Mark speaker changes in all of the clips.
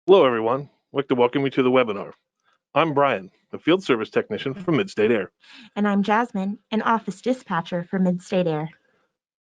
Speaker 1: Hello, everyone. I'd like to welcome you to the webinar. I'm Brian, a field service technician from Mid-State Air.
Speaker 2: And I'm Jasmine, an office dispatcher for Mid-State Air.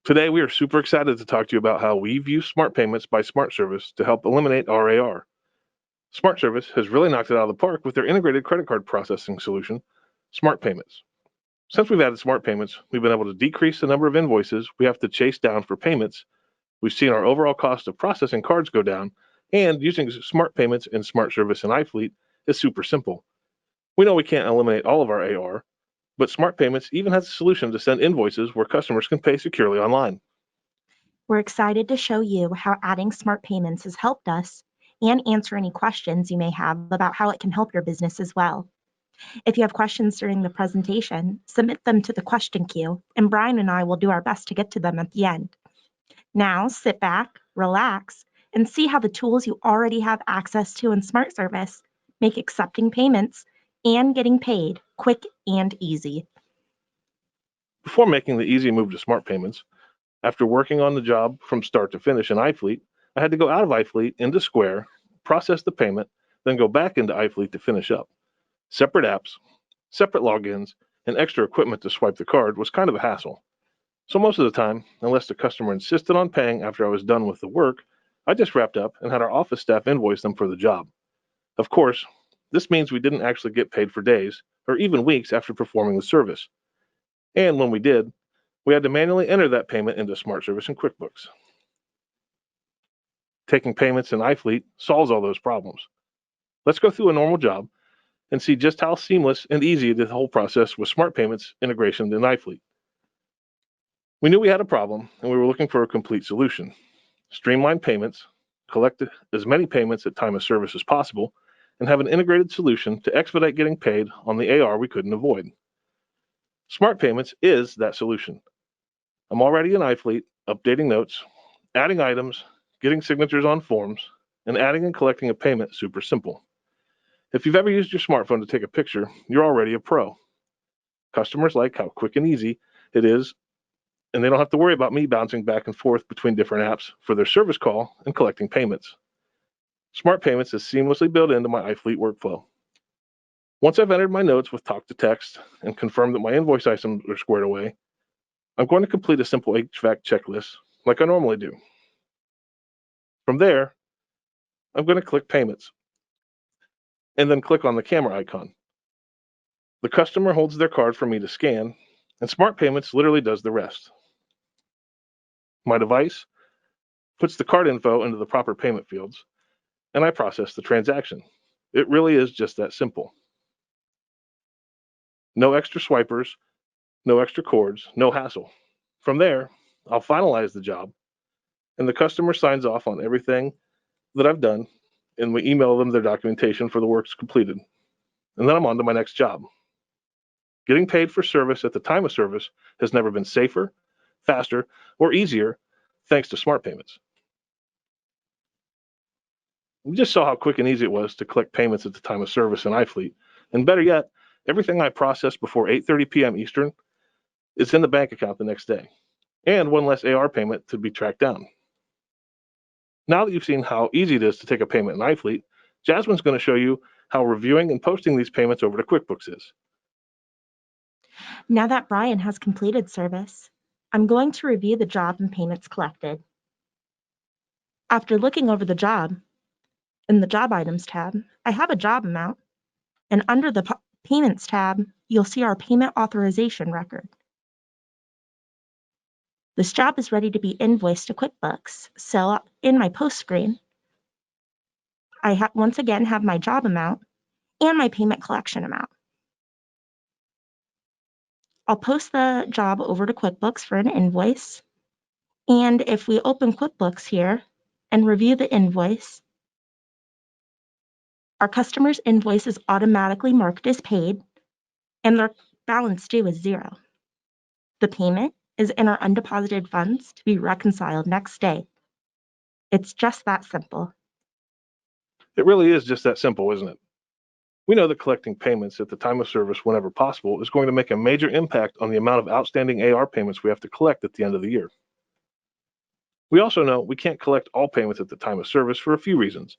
Speaker 1: Today, we are super excited to talk to you about how we've used Smart Payments by Smart Service to help eliminate our AR. Smart Service has really knocked it out of the park with their integrated credit card processing solution, Smart Payments. Since we've added Smart Payments, we've been able to decrease the number of invoices we have to chase down for payments. We've seen our overall cost of processing cards go down, and using Smart Payments in Smart Service and Ifleet is super simple. We know we can't eliminate all of our AR, but Smart Payments even has a solution to send invoices where customers can pay securely online.
Speaker 2: We're excited to show you how adding Smart Payments has helped us and answer any questions you may have about how it can help your business as well. If you have questions during the presentation, submit them to the question queue, and Brian and I will do our best to get to them at the end. Now, sit back, relax, and see how the tools you already have access to in Smart Service make accepting payments and getting paid quick and easy.
Speaker 1: Before making the easy move to Smart Payments, after working on the job from start to finish in Ifleet, I had to go out of Ifleet into Square, process the payment, then go back into Ifleet to finish up. Separate apps, separate logins, and extra equipment to swipe the card was kind of a hassle. So most of the time, unless the customer insisted on paying after I was done with the work, I just wrapped up and had our office staff invoice them for the job. Of course, this means we didn't actually get paid for days or even weeks after performing the service. And when we did, we had to manually enter that payment into Smart Service and QuickBooks. Taking payments in Ifleet solves all those problems. Let's go through a normal job and see just how seamless and easy the whole process with Smart Payments integration in Ifleet. We knew we had a problem and we were looking for a complete solution. Streamline payments, collect as many payments at time of service as possible, and have an integrated solution to expedite getting paid on the AR we couldn't avoid. Smart Payments is that solution. I'm already in Ifleet, updating notes, adding items, getting signatures on forms, and adding and collecting a payment super simple. If you've ever used your smartphone to take a picture, you're already a pro. Customers like how quick and easy it is, and they don't have to worry about me bouncing back and forth between different apps for their service call and collecting payments. Smart Payments is seamlessly built into my Ifleet workflow. Once I've entered my notes with talk to text and confirmed that my invoice items are squared away, I'm going to complete a simple HVAC checklist like I normally do. From there, I'm going to click Payments and then click on the camera icon. The customer holds their card for me to scan, and Smart Payments literally does the rest. My device puts the card info into the proper payment fields, and I process the transaction. It really is just that simple. No extra swipers, no extra cords, no hassle. From there, I'll finalize the job, and the customer signs off on everything that I've done, and we email them their documentation for the works completed. And then I'm on to my next job. Getting paid for service at the time of service has never been safer, faster, or easier thanks to Smart Payments. We just saw how quick and easy it was to collect payments at the time of service in Ifleet. And better yet, everything I processed before 8:30 p.m. Eastern is in the bank account the next day, and one less AR payment to be tracked down. Now that you've seen how easy it is to take a payment in Ifleet, Jasmine's going to show you how reviewing and posting these payments over to QuickBooks is.
Speaker 2: Now that Brian has completed service, I'm going to review the job and payments collected. After looking over the job, in the Job Items tab, I have a job amount, and under the Payments tab, you'll see our payment authorization record. This job is ready to be invoiced to QuickBooks, so in my post screen, I once again have my job amount and my payment collection amount. I'll post the job over to QuickBooks for an invoice, and if we open QuickBooks here and review the invoice, our customer's invoice is automatically marked as paid, and their balance due is 0. The payment is in our undeposited funds to be reconciled next day. It's just that simple.
Speaker 1: It really is just that simple, isn't it? We know that collecting payments at the time of service whenever possible is going to make a major impact on the amount of outstanding AR payments we have to collect at the end of the year. We also know we can't collect all payments at the time of service for a few reasons.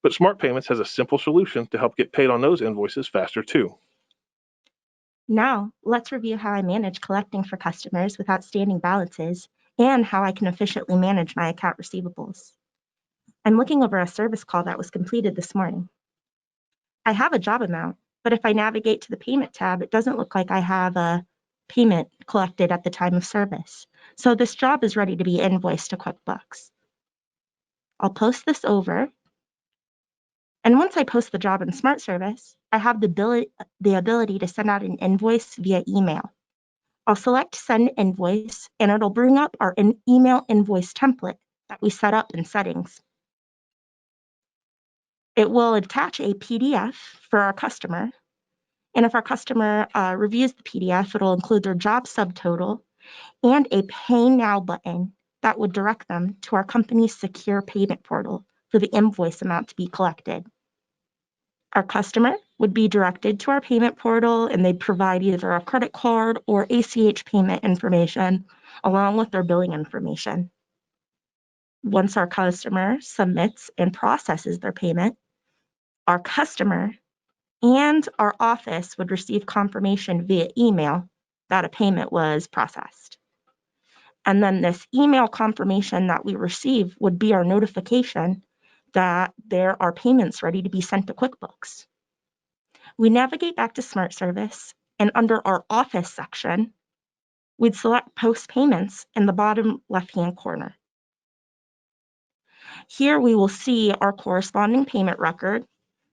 Speaker 1: But Smart Payments has a simple solution to help get paid on those invoices faster too.
Speaker 2: Now, let's review how I manage collecting for customers with outstanding balances and how I can efficiently manage my account receivables. I'm looking over a service call that was completed this morning. I have a job amount, but if I navigate to the payment tab, it doesn't look like I have a payment collected at the time of service. So this job is ready to be invoiced to QuickBooks. I'll post this over. And once I post the job in Smart Service, I have the ability to send out an invoice via email. I'll select Send Invoice, and it'll bring up our email invoice template that we set up in Settings. It will attach a PDF for our customer, and if our customer reviews the PDF, it'll include their job subtotal and a Pay Now button that would direct them to our company's secure payment portal for the invoice amount to be collected. Our customer would be directed to our payment portal, and they'd provide either a credit card or ACH payment information along with their billing information. Once our customer submits and processes their payment, our customer and our office would receive confirmation via email that a payment was processed. And then this email confirmation that we receive would be our notification that there are payments ready to be sent to QuickBooks. We navigate back to Smart Service, and under our Office section, we'd select Post Payments in the bottom left-hand corner. Here we will see our corresponding payment record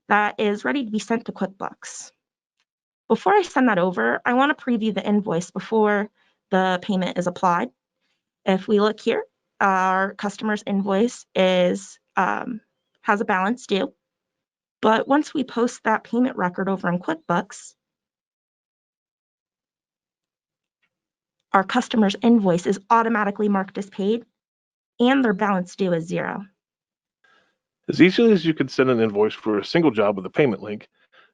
Speaker 2: that is ready to be sent to QuickBooks. Before I send that over, I want to preview the invoice before the payment is applied. If we look here, our customer's invoice has a balance due. But once we post that payment record over in QuickBooks, our customer's invoice is automatically marked as paid, and their balance due is 0.
Speaker 1: As easily as you can send an invoice for a single job with a payment link,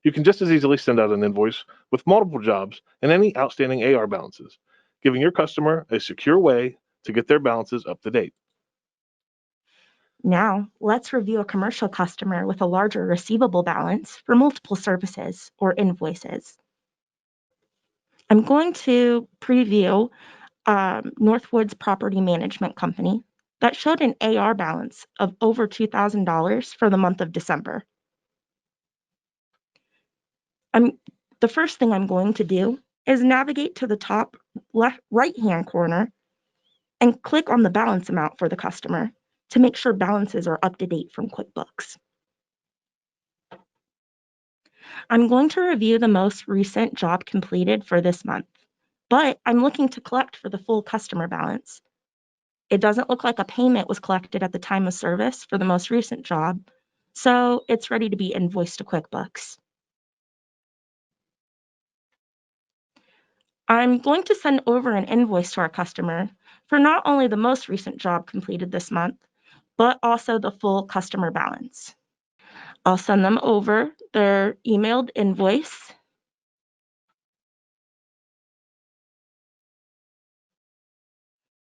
Speaker 1: you can just as easily send out an invoice with multiple jobs and any outstanding AR balances, giving your customer a secure way to get their balances up to date.
Speaker 2: Now, let's review a commercial customer with a larger receivable balance for multiple services or invoices. I'm going to preview Northwoods Property Management Company that showed an AR balance of over $2,000 for the month of December. The first thing I'm going to do is navigate to the top left right-hand corner and click on the balance amount for the customer to make sure balances are up to date from QuickBooks. I'm going to review the most recent job completed for this month, but I'm looking to collect for the full customer balance. It doesn't look like a payment was collected at the time of service for the most recent job, so it's ready to be invoiced to QuickBooks. I'm going to send over an invoice to our customer for not only the most recent job completed this month, but also the full customer balance. I'll send them over their emailed invoice.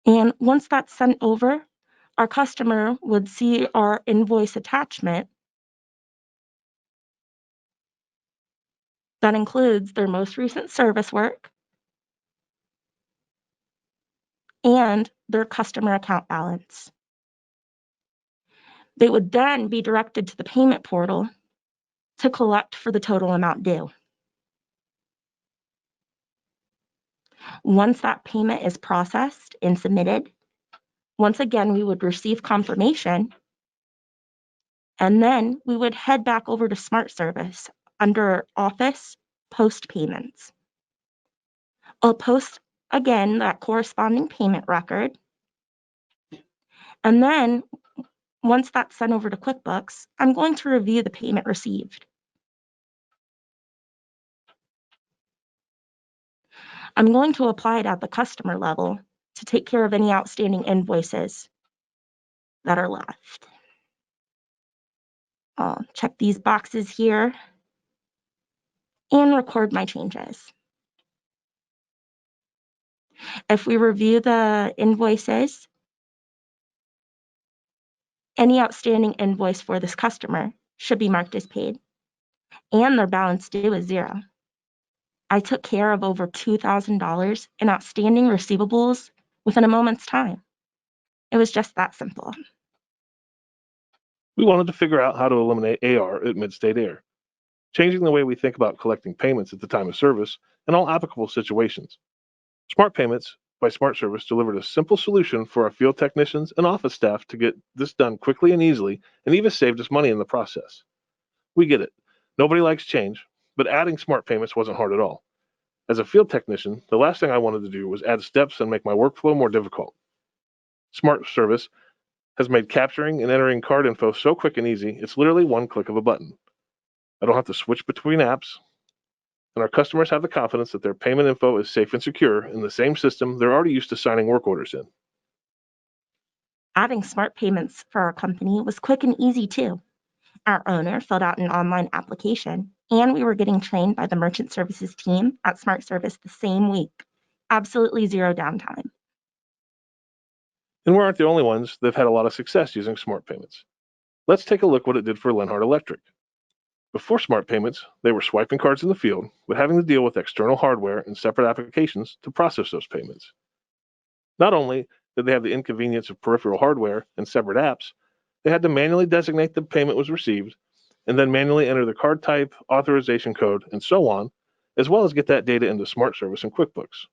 Speaker 2: And once that's sent over, our customer would see our invoice attachment that includes their most recent service work and their customer account balance. They would then be directed to the payment portal to collect for the total amount due. Once that payment is processed and submitted, once again, we would receive confirmation, and then we would head back over to Smart Service under Office, Post Payments. I'll post again that corresponding payment record, and then once that's sent over to QuickBooks, I'm going to review the payment received. I'm going to apply it at the customer level to take care of any outstanding invoices that are left. I'll check these boxes here and record my changes. If we review the invoices, any outstanding invoice for this customer should be marked as paid, and their balance due is zero. I took care of over $2,000 in outstanding receivables within a moment's time. It was just that simple.
Speaker 1: We wanted to figure out how to eliminate AR at mid-state air, changing the way we think about collecting payments at the time of service in all applicable situations. Smart Payments by Smart Service delivered a simple solution for our field technicians and office staff to get this done quickly and easily, and even saved us money in the process. We get it. Nobody likes change, but adding Smart Payments wasn't hard at all. As a field technician, the last thing I wanted to do was add steps and make my workflow more difficult. Smart Service has made capturing and entering card info so quick and easy, it's literally one click of a button. I don't have to switch between apps, and our customers have the confidence that their payment info is safe and secure in the same system they're already used to signing work orders in.
Speaker 2: Adding Smart Payments for our company was quick and easy too. Our owner filled out an online application, and we were getting trained by the merchant services team at Smart Service the same week. Absolutely zero downtime.
Speaker 1: And we aren't the only ones that have had a lot of success using Smart Payments. Let's take a look what it did for Lenhart Electric. Before Smart Payments, they were swiping cards in the field, but having to deal with external hardware and separate applications to process those payments. Not only did they have the inconvenience of peripheral hardware and separate apps, they had to manually designate the payment was received, and then manually enter the card type, authorization code, and so on, as well as get that data into Smart Service and QuickBooks.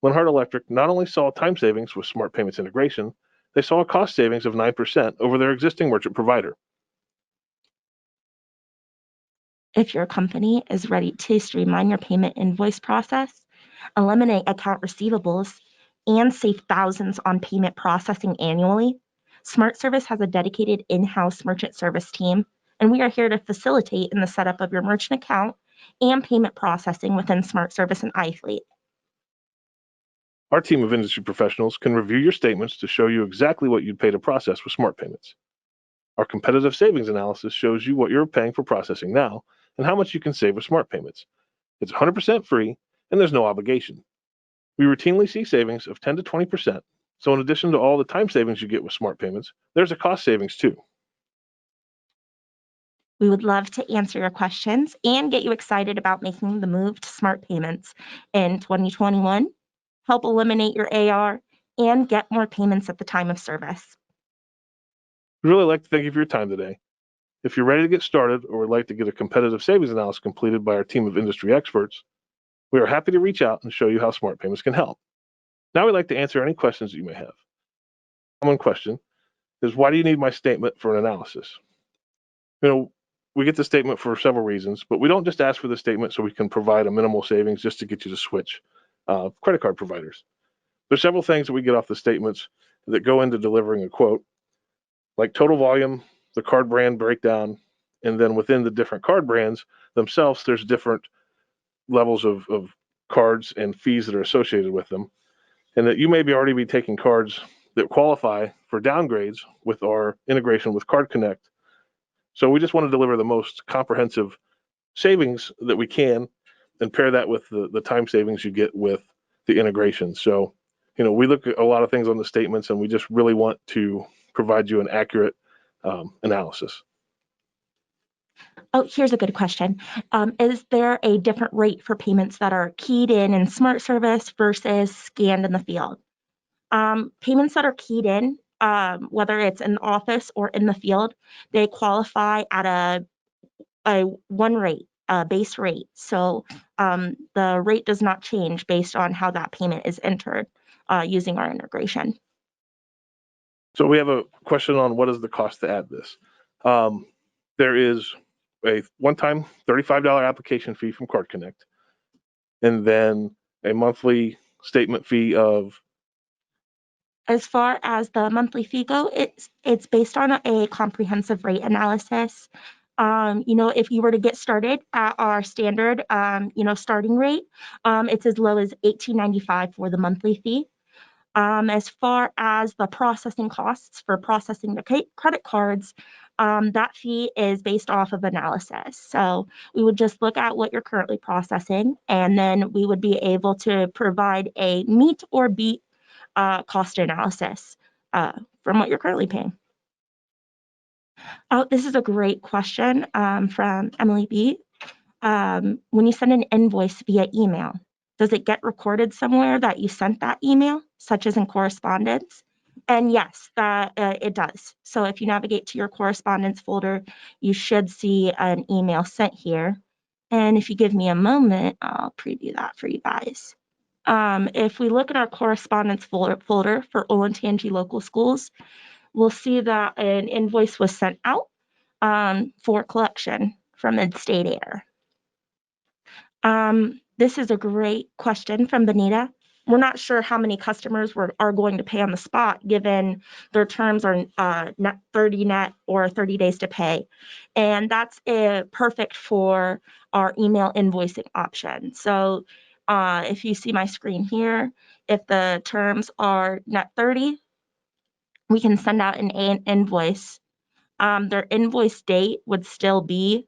Speaker 1: Lenhart Electric not only saw time savings with Smart Payments integration, they saw a cost savings of 9% over their existing merchant provider.
Speaker 2: If your company is ready to streamline your payment invoice process, eliminate account receivables, and save thousands on payment processing annually, Smart Service has a dedicated in-house merchant service team, and we are here to facilitate in the setup of your merchant account and payment processing within Smart Service and Ifleet.
Speaker 1: Our team of industry professionals can review your statements to show you exactly what you'd pay to process with Smart Payments. Our competitive savings analysis shows you what you're paying for processing now and how much you can save with Smart Payments. It's 100% free, and there's no obligation. We routinely see savings of 10 to 20%, so in addition to all the time savings you get with Smart Payments, there's a cost savings too.
Speaker 2: We would love to answer your questions and get you excited about making the move to Smart Payments in 2021, help eliminate your AR, and get more payments at the time of service.
Speaker 1: We'd really like to thank you for your time today. If you're ready to get started or would like to get a competitive savings analysis completed by our team of industry experts, we are happy to reach out and show you how Smart Payments can help. Now we'd like to answer any questions that you may have. A common question is, why do you need my statement for an analysis? We get the statement for several reasons, but we don't just ask for the statement so we can provide a minimal savings just to get you to switch credit card providers. There's several things that we get off the statements that go into delivering a quote, like total volume, the card brand breakdown, and then within the different card brands themselves, there's different levels of cards and fees that are associated with them, and that you may already be taking cards that qualify for downgrades with our integration with Card Connect. So we just want to deliver the most comprehensive savings that we can and pair that with the time savings you get with the integration. So, we look at a lot of things on the statements, and we just really want to provide you an accurate analysis.
Speaker 2: Oh, here's a good question. Is there a different rate for payments that are keyed in Smart Service versus scanned in the field? Payments that are keyed in, whether it's in the office or in the field, they qualify at a one rate, base rate. So the rate does not change based on how that payment is entered using our integration.
Speaker 1: So we have a question on what is the cost to add this. There is a one-time $35 application fee from Card Connect, and then a monthly statement fee of.
Speaker 2: As far as the monthly fee go, it's based on a comprehensive rate analysis. If you were to get started at our standard, starting rate, it's as low as $18.95 for the monthly fee. As far as the processing costs for processing the credit cards, that fee is based off of analysis. So we would just look at what you're currently processing, and then we would be able to provide a meet or beat cost analysis from what you're currently paying. Oh, this is a great question from Emily B. When you send an invoice via email, does it get recorded somewhere that you sent that email, such as in correspondence? And yes, it does. So if you navigate to your correspondence folder, you should see an email sent here. And if you give me a moment, I'll preview that for you guys. If we look at our correspondence folder for Olentangy Local Schools, we'll see that an invoice was sent out for collection from Mid-State Air. This is a great question from Benita. We're not sure how many customers are going to pay on the spot, given their terms are net 30 net or 30 days to pay. And that's perfect for our email invoicing option. So if you see my screen here, if the terms are net 30, we can send out an invoice. Their invoice date would still be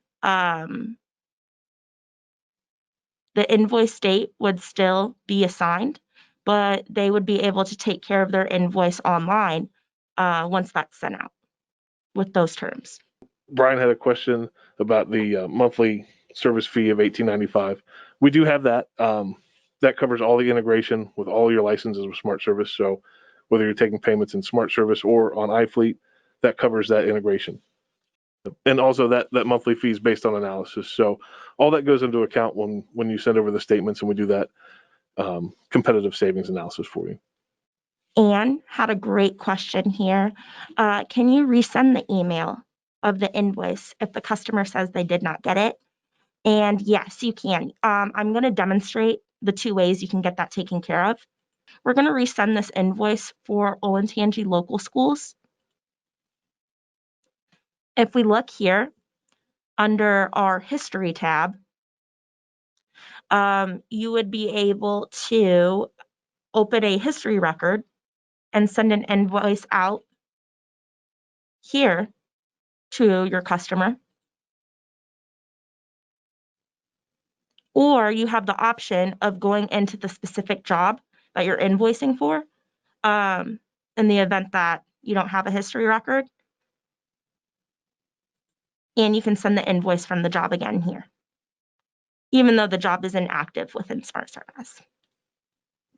Speaker 2: the invoice date would still be assigned, but they would be able to take care of their invoice online once that's sent out with those terms.
Speaker 1: Brian had a question about the monthly service fee of $18.95. We do have that. That covers all the integration with all your licenses with Smart Service. So whether you're taking payments in Smart Service or on Ifleet, that covers that integration. And also that monthly fee is based on analysis. So all that goes into account when you send over the statements, and we do that competitive savings analysis for you.
Speaker 2: Anne had a great question here. Can you resend the email of the invoice if the customer says they did not get it? And yes, you can. I'm going to demonstrate the two ways you can get that taken care of. We're going to resend this invoice for Olentangy Local Schools. If we look here under our History tab, you would be able to open a history record and send an invoice out here to your customer. Or you have the option of going into the specific job that you're invoicing for in the event that you don't have a history record. And you can send the invoice from the job again here, even though the job is inactive within Smart Service.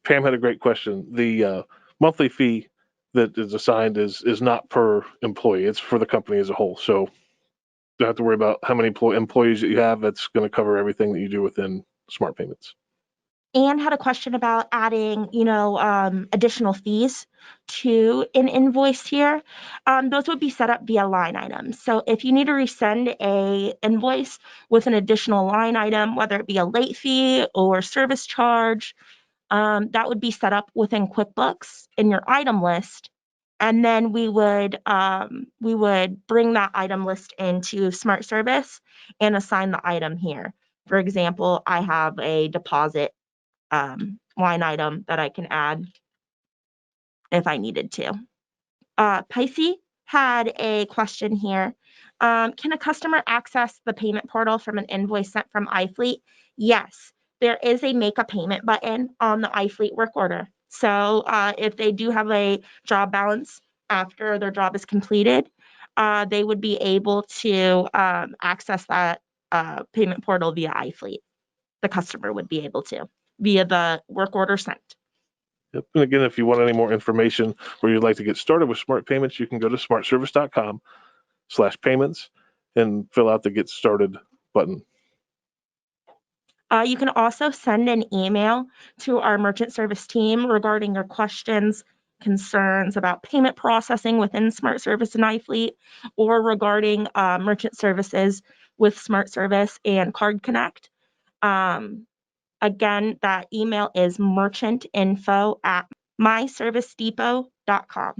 Speaker 1: Pam had a great question. The monthly fee that is assigned is not per employee. It's for the company as a whole. So you don't have to worry about how many employees that you have. That's going to cover everything that you do within Smart Payments.
Speaker 2: Anne had a question about adding, additional fees to an invoice here. Those would be set up via line items. So if you need to resend a invoice with an additional line item, whether it be a late fee or service charge, that would be set up within QuickBooks in your item list. And then we would bring that item list into Smart Service and assign the item here. For example, I have a deposit line item that I can add if I needed to. Pisces had a question here. Can a customer access the payment portal from an invoice sent from Ifleet? Yes, there is a make a payment button on the Ifleet work order. So if they do have a job balance after their job is completed, they would be able to access that payment portal via Ifleet. The customer would be able to via the work order sent.
Speaker 1: Yep. And again, if you want any more information or you'd like to get started with Smart Payments, you can go to smartservice.com/payments and fill out the Get Started button.
Speaker 2: You can also send an email to our merchant service team regarding your questions, concerns about payment processing within Smart Service and Ifleet, or regarding merchant services with Smart Service and Card Connect. Again, that email is merchantinfo@myservicedepot.com.